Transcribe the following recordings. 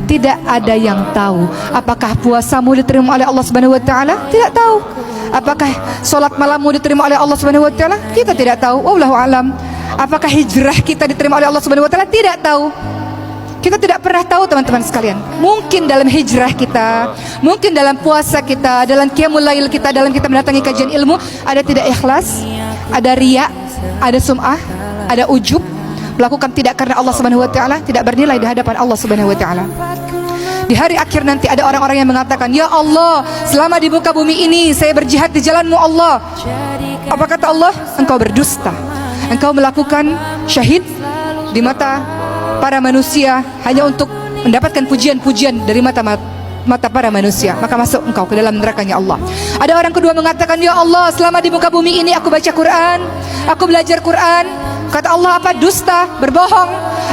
Tidak ada yang tahu. Apakah puasamu diterima oleh Allah Subhanahu wa taala? Tidak tahu. Apakah solat malammu diterima oleh Allah Subhanahu wa taala? Kita tidak tahu. Wallahu alam. Apakah hijrah kita diterima oleh Allah Subhanahu wa taala? Tidak tahu. Kita tidak pernah tahu, teman-teman sekalian. Mungkin dalam hijrah kita, mungkin dalam puasa kita, dalam qiyamul lail kita, dalam kita mendatangi kajian ilmu, ada tidak ikhlas, ada riya, ada sum'ah, ada ujub, melakukan tidak karena Allah Subhanahu wa taala, tidak bernilai di hadapan Allah Subhanahu wa taala. Di hari akhir nanti ada orang-orang yang mengatakan, "Ya Allah, selama di muka bumi ini saya berjihad di jalan-Mu Allah." Apa kata Allah? Engkau berdusta. Engkau melakukan syahid di mata para manusia hanya untuk mendapatkan pujian-pujian dari mata para manusia, maka masuk engkau ke dalam nerakanya Allah. Ada orang kedua mengatakan, "Ya Allah, selama di muka bumi ini aku baca Quran, aku belajar Quran." Kata Allah apa? Dusta, berbohong.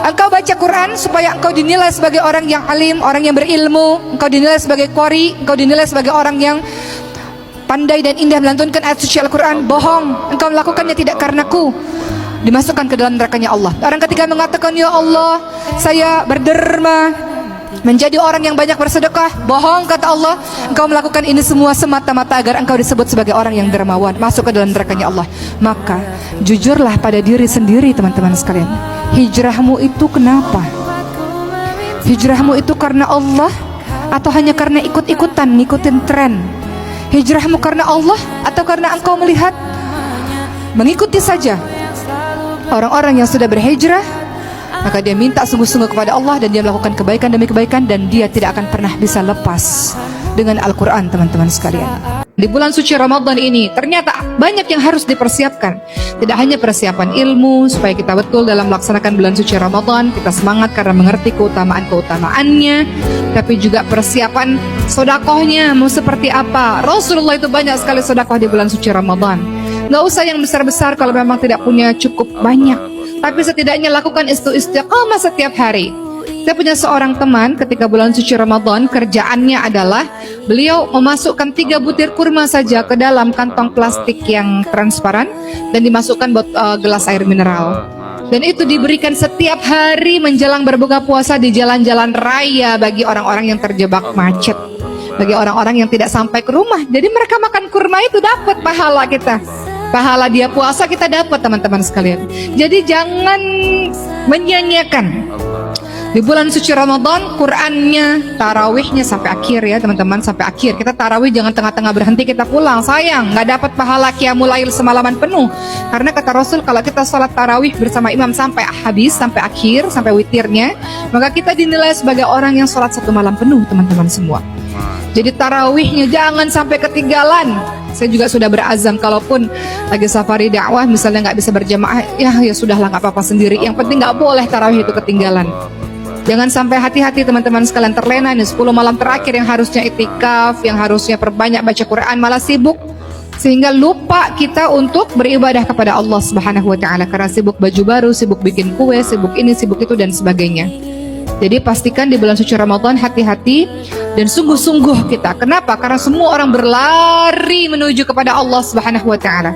Engkau baca Quran supaya engkau dinilai sebagai orang yang alim, orang yang berilmu, engkau dinilai sebagai qari, engkau dinilai sebagai orang yang pandai dan indah melantunkan ayat suci Al-Quran. Bohong, engkau melakukannya tidak karenaku. Dimasukkan ke dalam nerakanya Allah. Orang ketiga mengatakan, "Ya Allah, saya berderma menjadi orang yang banyak bersedekah." Bohong, kata Allah. Engkau melakukan ini semua semata-mata agar engkau disebut sebagai orang yang dermawan, masuk ke dalam nerakanya Allah. Maka jujurlah pada diri sendiri, teman-teman sekalian. Hijrahmu itu kenapa? Hijrahmu itu karena Allah atau hanya karena ikut-ikutan, ngikutin tren? Hijrahmu karena Allah atau karena engkau melihat mengikuti saja orang-orang yang sudah berhijrah, maka dia minta sungguh-sungguh kepada Allah dan dia melakukan kebaikan demi kebaikan, dan dia tidak akan pernah bisa lepas dengan Al-Quran, teman-teman sekalian. Di bulan suci Ramadan ini ternyata banyak yang harus dipersiapkan. Tidak hanya persiapan ilmu supaya kita betul dalam melaksanakan bulan suci Ramadan, kita semangat karena mengerti keutamaan-keutamaannya, tapi juga persiapan sodakohnya mau seperti apa. Rasulullah itu banyak sekali sodakoh di bulan suci Ramadan. Nggak usah yang besar-besar kalau memang tidak punya cukup banyak, tapi setidaknya lakukan istiqamah setiap hari. Saya punya seorang teman ketika bulan suci Ramadan, kerjaannya adalah beliau memasukkan 3 butir kurma saja ke dalam kantong plastik yang transparan dan dimasukkan gelas air mineral. Dan itu diberikan setiap hari menjelang berbuka puasa di jalan-jalan raya bagi orang-orang yang terjebak macet, bagi orang-orang yang tidak sampai ke rumah. Jadi mereka makan kurma itu dapat pahala kita. Pahala dia puasa kita dapat, teman-teman sekalian. Jadi jangan menyia-nyiakan di bulan suci Ramadan, Qur'annya, tarawihnya sampai akhir ya teman-teman, sampai akhir. Kita tarawih jangan tengah-tengah berhenti kita pulang, sayang, nggak dapat pahala qiyamul lail semalaman penuh. Karena kata Rasul, kalau kita sholat tarawih bersama imam sampai habis, sampai akhir, sampai witirnya, maka kita dinilai sebagai orang yang sholat 1 malam penuh, teman-teman semua. Jadi tarawihnya jangan sampai ketinggalan. Saya juga sudah berazam, kalaupun lagi safari dakwah misalnya nggak bisa berjamaah, ya sudahlah, nggak apa-apa sendiri. Yang penting nggak boleh tarawih itu ketinggalan. Jangan sampai, hati-hati teman-teman sekalian, terlena nih 10 malam terakhir yang harusnya itikaf, yang harusnya perbanyak baca Quran, malah sibuk, sehingga lupa kita untuk beribadah kepada Allah Subhanahu wa taala karena sibuk baju baru, sibuk bikin kue, sibuk ini, sibuk itu dan sebagainya. Jadi pastikan di bulan suci Ramadan hati-hati dan sungguh-sungguh kita. Kenapa? Karena semua orang berlari menuju kepada Allah Subhanahu wa taala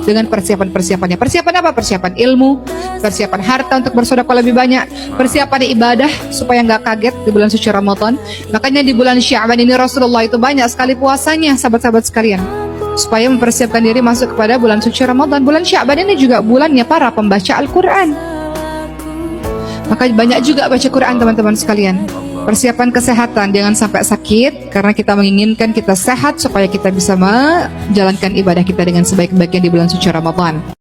dengan persiapan-persiapannya. Persiapan apa? Persiapan ilmu, persiapan harta untuk bersedekah lebih banyak, persiapan ibadah supaya nggak kaget di bulan suci Ramadan. Makanya di bulan Sya'ban ini Rasulullah itu banyak sekali puasanya, sahabat-sahabat sekalian, supaya mempersiapkan diri masuk kepada bulan suci Ramadan. Bulan Sya'ban ini juga bulannya para pembaca Al-Quran. Maka banyak juga baca Quran, teman-teman sekalian. Persiapan kesehatan, jangan sampai sakit, karena kita menginginkan kita sehat supaya kita bisa menjalankan ibadah kita dengan sebaik-baiknya di bulan suci Ramadan.